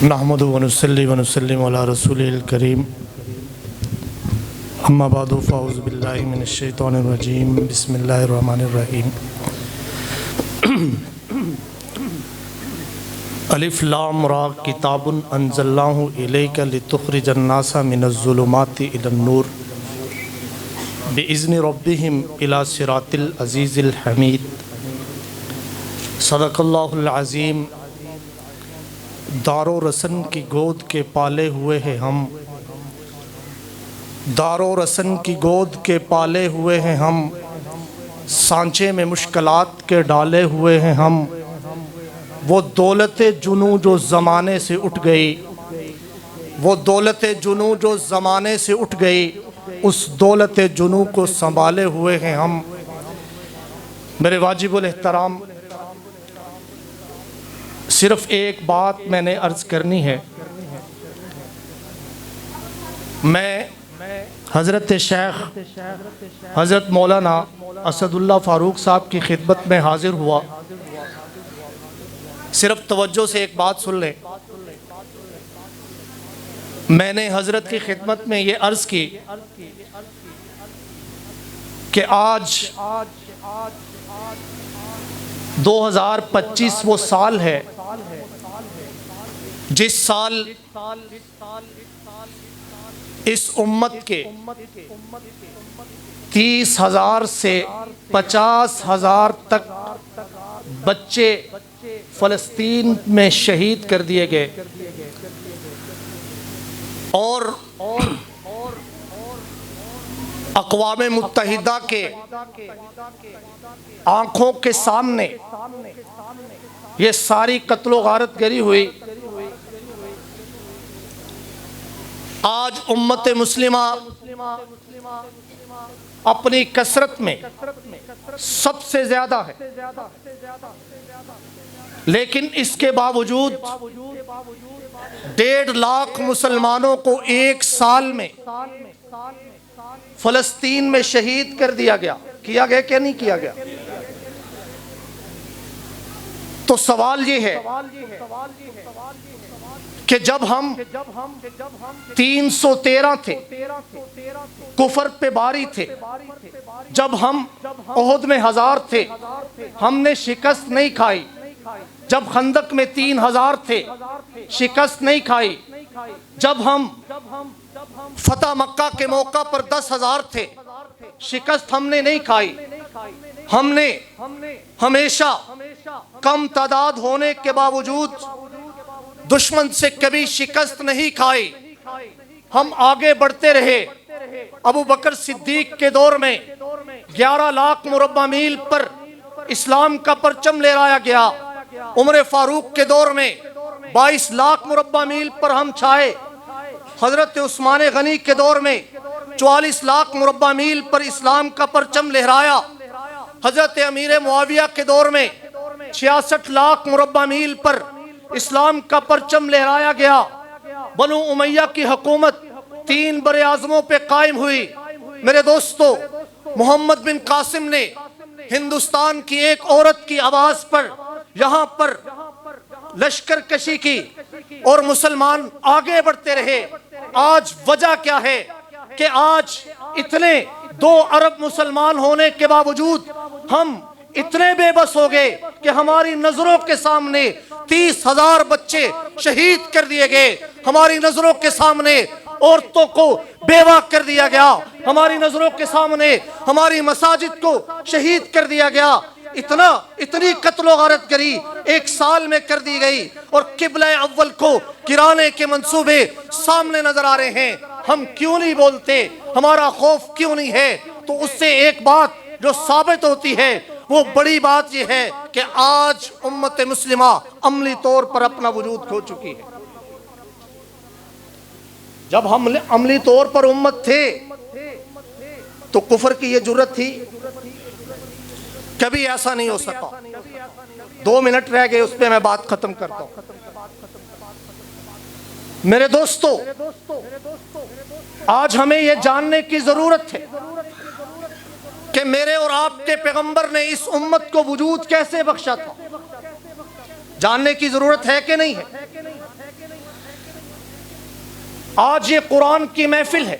نحمدہ ونصلی ونسلم علی رسولہ الکریم اما بعد فاعوذ باللہ من الشیطان الرجیم بسم اللہ الرحمن الرحیم الف لام را کتاب انزلناہ الیک لتخرج الناس من الظلمات الی النور باذن ربہم الی صراط العزیز الحمید صدق اللہ العظیم۔ دار و رسن کی گود کے پالے ہوئے ہیں ہم، دار و رسن کی گود کے پالے ہوئے ہیں ہم، سانچے میں مشکلات کے ڈالے ہوئے ہیں ہم۔ وہ دولت جنوں جو زمانے سے اٹھ گئی، وہ دولت جنوں جو زمانے سے اٹھ گئی، اس دولت جنوں کو سنبھالے ہوئے ہیں ہم۔ میرے واجب الاحترام، صرف ایک بات میں نے عرض کرنی ہے۔ میں حضرت شیخ حضرت مولانا اسد اللہ فاروق صاحب کی خدمت میں حاضر ہوا۔ صرف توجہ سے ایک بات سن لیں۔ میں نے حضرت کی خدمت میں یہ عرض کی کہ آج 2025 وہ سال ہے جس سال اس امت کے 30,000 سے 50,000 تک بچے فلسطین میں شہید کر دیے گئے، اور اقوام متحدہ کے آنکھوں کے سامنے یہ ساری قتل و غارت گری ہوئی۔ آج امت مسلمہ اپنی کثرت میں سب سے زیادہ ہے، لیکن اس کے باوجود 1.5 لاکھ مسلمانوں کو ایک سال میں فلسطین میں شہید کر دیا گیا۔ کیا گیا کہ نہیں کیا گیا؟ تو سوال یہ ہے کہ جب ہم 313 تھے، کفر پہ باری تھے، جب ہم احد میں 1000 تھے، ہم نے شکست نہیں کھائی، جب خندق میں 3000 تھے، شکست نہیں کھائی، جب ہم فتح مکہ کے موقع پر 10,000 تھے، شکست ہم نے نہیں کھائی۔ ہم نے ہمیشہ کم تعداد ہونے کے باوجود دشمن سے کبھی شکست نہیں کھائی، ہم آگے بڑھتے رہے۔ ابو بکر صدیق کے دور میں 11 لاکھ مربع میل پر اسلام کا پرچم لہرایا گیا۔ عمر فاروق کے دور میں 22 لاکھ مربع میل پر ہم چھائے۔ حضرت عثمان غنی کے دور میں 44 لاکھ مربع میل پر اسلام کا پرچم لہرایا۔ حضرت امیر معاویہ کے دور میں 66 لاکھ مربع میل پر اسلام کا پرچم لہرایا گیا۔ بنو امیہ کی حکومت 3 براعظموں پہ قائم ہوئی۔ میرے دوستو، محمد بن قاسم نے ہندوستان کی ایک عورت کی آواز پر یہاں پر لشکر کشی کی اور مسلمان آگے بڑھتے رہے۔ آج وجہ کیا ہے کہ آج اتنے 2 ارب مسلمان ہونے کے باوجود ہم اتنے بے بس ہو گئے کہ ہماری نظروں کے سامنے 30,000 بچے شہید کر دیے گئے، ہماری نظروں کے سامنے عورتوں کو بیوہ کر دیا گیا، ہماری نظروں کے سامنے ہماری مساجد کو شہید کر دیا گیا۔ اتنی قتل و غارت گری ایک سال میں کر دی گئی، اور قبلہ اول کو گرانے کے منصوبے سامنے نظر آ رہے ہیں۔ ہم کیوں نہیں بولتے؟ ہمارا خوف کیوں نہیں ہے؟ تو اس سے ایک بات جو ثابت ہوتی ہے، وہ بڑی بات یہ ہے کہ آج امت مسلمہ عملی طور پر اپنا وجود کھو چکی ہے۔ جب ہم عملی طور پر امت تھے تو کفر کی یہ جرت تھی؟ کبھی ایسا نہیں ہو سکا۔ 2 منٹ رہ گئے، اس پہ میں بات ختم کرتا ہوں۔ میرے دوستو، آج ہمیں یہ جاننے کی ضرورت ہے کہ میرے اور آپ کے پیغمبر نے اس امت کو وجود کیسے بخشا تھا۔ جاننے کی ضرورت ہے کہ نہیں ہے؟ آج یہ قرآن کی محفل ہے،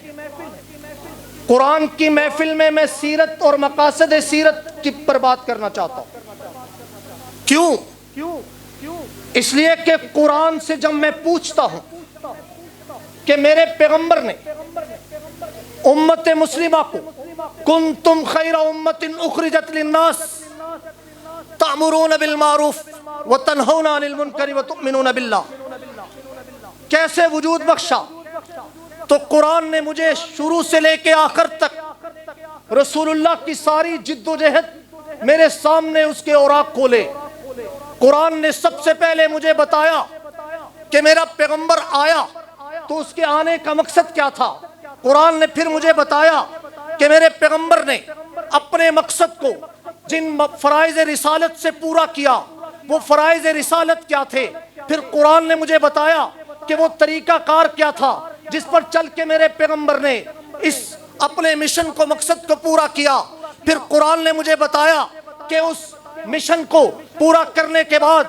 قرآن کی محفل میں میں سیرت اور مقاصد سیرت کی پر بات کرنا چاہتا ہوں۔ کیوں؟ اس لیے کہ قرآن سے جب میں پوچھتا ہوں کہ میرے پیغمبر نے امت مسلمہ کو کنتم خیر امت اخرجت للناس تأمرون بالمعروف وتنہون عن المنکر وتؤمنون باللہ کیسے وجود بخشا، تو قرآن نے مجھے شروع سے لے کے آخر تک رسول اللہ کی ساری جد و جہد میرے سامنے اس کے اوراق کھولے۔ قرآن نے سب سے پہلے مجھے بتایا کہ میرا پیغمبر آیا تو اس کے آنے کا مقصد کیا تھا۔ قرآن نے پھر مجھے بتایا کہ میرے پیغمبر نے اپنے مقصد کو جن فرائض رسالت سے پورا کیا وہ فرائض رسالت کیا تھے۔ پھر قرآن نے مجھے بتایا کہ وہ طریقہ کار کیا تھا جس پر چل کے میرے پیغمبر نے اس اپنے مشن کو مقصد کو پورا کیا۔ پھر قرآن نے مجھے بتایا کہ اس مشن کو پورا کرنے کے بعد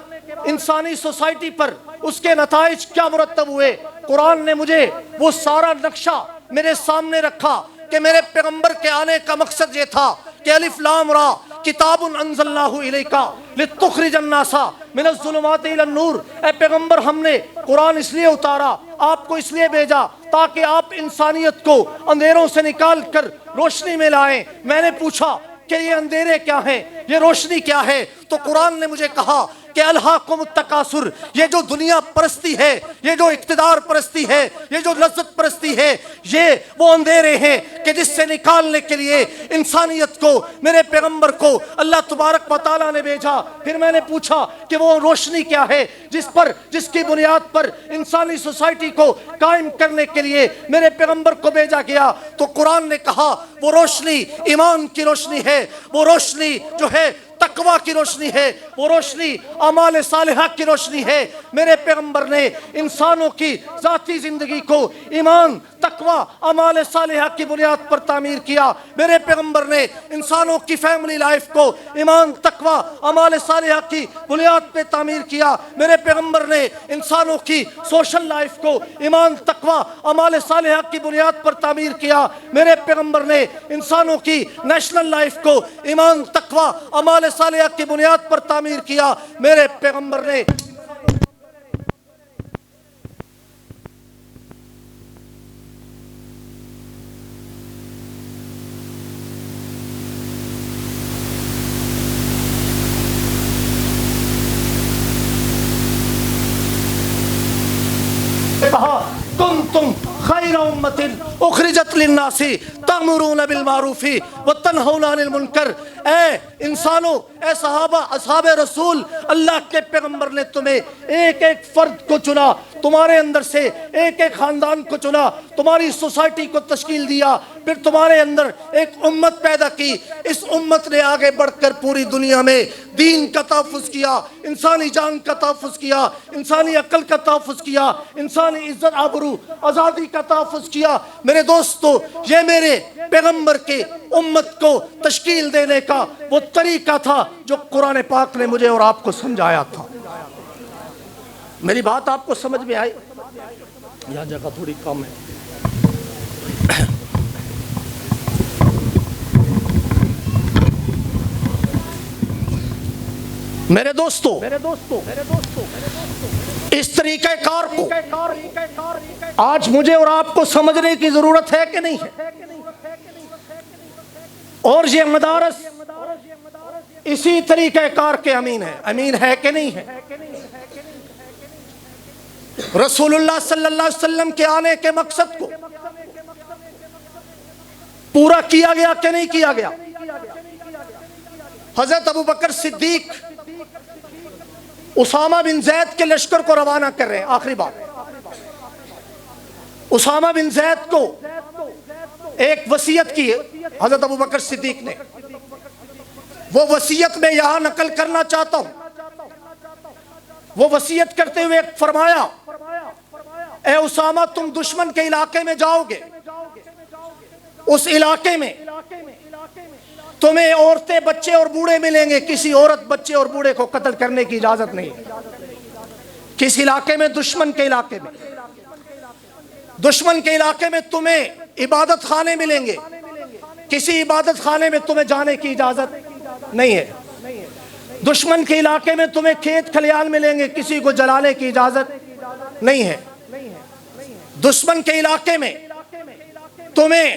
انسانی سوسائٹی پر اس کے نتائج کیا مرتب ہوئے۔ قرآن نے مجھے وہ سارا نقشہ میرے سامنے رکھا کہ میرے پیغمبر کے آنے کا مقصد یہ تھا کہ الف لام را کتاب انزلناہ الیک لتخرج الناس من الظلمات الی النور، اے پیغمبر ہم نے قرآن اس لیے اتارا، آپ کو اس لیے بھیجا تاکہ آپ انسانیت کو اندھیروں سے نکال کر روشنی میں لائیں۔ میں نے پوچھا کہ یہ اندھیرے کیا ہیں، یہ روشنی کیا ہے، تو قرآن نے مجھے کہا کہ الہاکم التکاثر، یہ جو دنیا پرستی ہے، یہ جو اقتدار پرستی ہے، یہ جو لذت پرستی ہے، یہ وہ اندھیرے ہیں کہ جس سے نکالنے کے لیے انسانیت کو میرے پیغمبر کو اللہ تبارک و تعالیٰ نے بھیجا۔ پھر میں نے پوچھا کہ وہ روشنی کیا ہے جس کی بنیاد پر انسانی سوسائٹی کو قائم کرنے کے لیے میرے پیغمبر کو بھیجا گیا، تو قرآن نے کہا وہ روشنی ایمان کی روشنی ہے، وہ روشنی جو ہے تقوی کی روشنی ہے، وہ روشنی اعمال صالحہ کی روشنی ہے۔ میرے پیغمبر نے انسانوں کی ذاتی زندگی کو ایمان، تقوی، اعمال صالحہ کی بنیاد پر تعمیر کیا۔ میرے پیغمبر نے انسانوں کی فیملی لائف کو ایمان، تقوی، اعمال صالحہ کی بنیاد پہ تعمیر کیا۔ میرے پیغمبر نے انسانوں کی سوشل لائف کو ایمان، تقوی، اعمال صالحہ کی بنیاد پر تعمیر کیا۔ میرے پیغمبر نے انسانوں کی نیشنل لائف کو ایمان، تقوی، اعمال صالحہ کی بنیاد پر تعمیر کیا۔ میرے پیغمبر نے کہا کنتم خیر امت اخرجت للناس تأمرون بالمعروف وتنہون عن المنکر، اے انسانوں، اے صحابہ، اصحاب رسول، اللہ کے پیغمبر نے تمہیں ایک ایک فرد کو چنا، تمہارے اندر سے ایک ایک خاندان کو چنا، تمہاری سوسائٹی کو تشکیل دیا، پھر تمہارے اندر ایک امت پیدا کی۔ اس امت نے آگے بڑھ کر پوری دنیا میں دین کا تحفظ کیا، انسانی جان کا تحفظ کیا، انسانی عقل کا تحفظ کیا، انسانی عزت، آبرو، آزادی کا تحفظ کیا۔ میرے دوستو، یہ میرے پیغمبر کے امت کو تشکیل دینے کا وہ طریقہ تھا جو قرآن پاک نے مجھے اور آپ کو سمجھایا تھا۔ میری بات آپ کو سمجھ میں آئی؟ یہاں جگہ تھوڑی کم ہے۔ میرے دوستو، اس طریقہ کار کو آج مجھے اور آپ کو سمجھنے کی ضرورت ہے کہ نہیں ہے؟ اور یہ مدارس اسی طریقہ کار کے امین ہے کہ نہیں ہے؟ رسول اللہ صلی اللہ علیہ وسلم کے آنے کے مقصد کو پورا کیا گیا کہ نہیں کیا گیا؟ حضرت ابو بکر صدیق اسامہ بن زید کے لشکر کو روانہ کر رہے ہیں۔ آخری بات، اسامہ بن زید کو ایک وصیت کی ہے حضرت ابو بکر صدیق نے، وہ وصیت میں یہاں نقل کرنا چاہتا ہوں۔ وہ وصیت کرتے ہوئے فرمایا، اے اسامہ، تم دشمن کے علاقے میں جاؤ گے، اس علاقے میں تمہیں عورتیں، بچے اور بوڑھے ملیں گے، کسی عورت، بچے اور بوڑھے کو قتل کرنے کی اجازت نہیں ہے۔ کس علاقے میں؟ دشمن کے علاقے میں۔ دشمن کے علاقے میں تمہیں عبادت خانے ملیں گے، کسی عبادت خانے میں تمہیں جانے کی اجازت نہیں ہے۔ دشمن کے علاقے میں تمہیں کھیت کھلیان ملیں گے، کسی کو جلانے کی اجازت نہیں ہے۔ دشمن کے علاقے میں تمہیں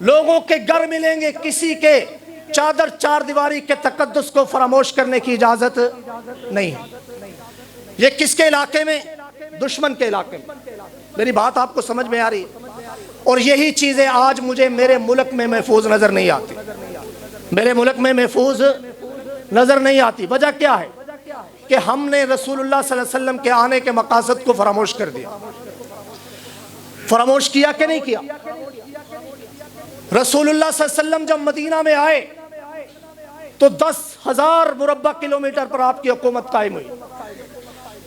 لوگوں کے گھر ملیں گے، کسی کے چادر چار دیواری کے تقدس کو فراموش کرنے کی اجازت نہیں ہے۔ یہ کس کے علاقے میں؟ دشمن کے علاقے میں۔ میری بات آپ کو سمجھ میں آ رہی ہے؟ اور یہی چیزیں آج مجھے میرے ملک میں محفوظ نظر نہیں آتی، میرے ملک میں محفوظ نظر نہیں آتی۔ وجہ کیا ہے؟ کہ ہم نے رسول اللہ صلی اللہ علیہ وسلم کے آنے کے مقاصد کو فراموش کر دیا۔ فراموش کیا کہ نہیں کیا؟ رسول اللہ صلی اللہ علیہ وسلم جب مدینہ میں آئے تو 10,000 مربع کلومیٹر پر آپ کی حکومت قائم ہوئی،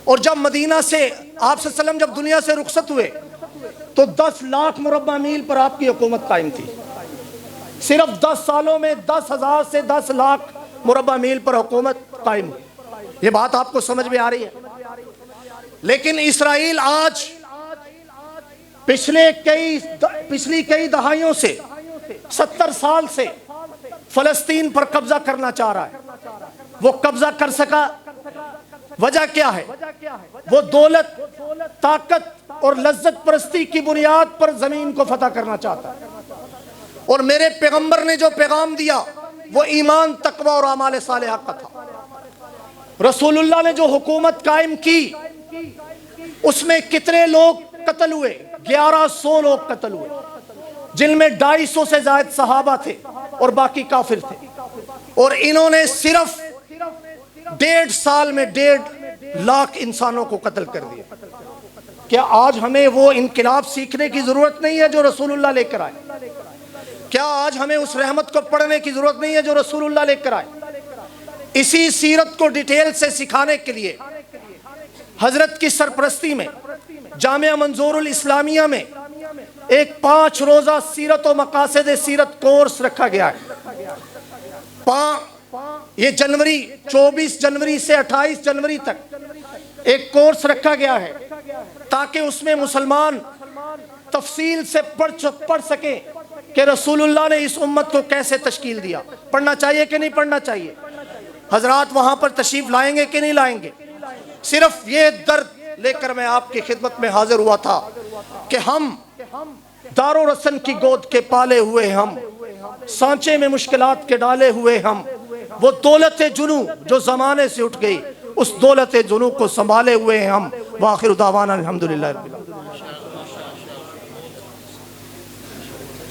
اور جب مدینہ سے آپ صلی اللہ علیہ وسلم جب دنیا سے رخصت ہوئے تو 10 لاکھ مربع میل پر آپ کی حکومت قائم تھی۔ صرف 10 سالوں میں 10,000 سے 10 لاکھ مربع میل پر حکومت قائم ہوئی۔ یہ بات آپ کو سمجھ میں آ رہی ہے؟ لیکن اسرائیل آج پچھلی کئی دہائیوں سے 70 سال سے فلسطین پر قبضہ کرنا چاہ رہا ہے۔ وہ قبضہ کر سکا، وجہ کیا ہے؟ وہ دولت، طاقت اور لذت پرستی کی بنیاد پر زمین کو فتح کرنا چاہتا ہے۔ اور میرے پیغمبر نے جو پیغام دیا وہ ایمان، تقوی اور اعمال صالحہ کا تھا۔ رسول اللہ نے جو حکومت قائم کی اس میں کتنے لوگ قتل ہوئے؟ 1100 لوگ قتل ہوئے، جن میں 250 سے زائد صحابہ تھے اور باقی کافر تھے۔ اور انہوں نے صرف 1.5 سال میں 1.5 لاکھ انسانوں کو قتل کر دیا۔ کیا آج ہمیں وہ انقلاب سیکھنے کی ضرورت نہیں ہے جو رسول اللہ لے کر آئے؟ کیا آج ہمیں اس رحمت کو پڑھنے کی ضرورت نہیں ہے جو رسول اللہ لے کر آئے؟ اسی سیرت کو ڈیٹیل سے سکھانے کے لیے حضرت کی سرپرستی میں جامعہ منظور الاسلامیہ میں ایک 5 روزہ سیرت و مقاصد سیرت کورس رکھا گیا ہے۔ یہ 24 جنوری سے 28 جنوری تک ایک کورس رکھا گیا ہے تاکہ اس میں مسلمان تفصیل سے پڑھ سکیں کہ رسول اللہ نے اس امت کو کیسے تشکیل دیا۔ پڑھنا چاہیے کہ نہیں پڑھنا چاہیے؟ حضرات وہاں پر تشریف لائیں گے کہ نہیں لائیں گے؟ صرف یہ درد لے کر میں آپ کی خدمت میں حاضر ہوا تھا کہ ہم دار و رسن کی گود کے پالے ہوئے، ہم سانچے میں مشکلات کے ڈالے ہوئے، ہم وہ دولت جنو جو زمانے سے اٹھ گئی اس دولت جنو کو سنبھالے ہوئے ہیں ہم۔ وآخر دعوانا الحمدللہ رب العالمین۔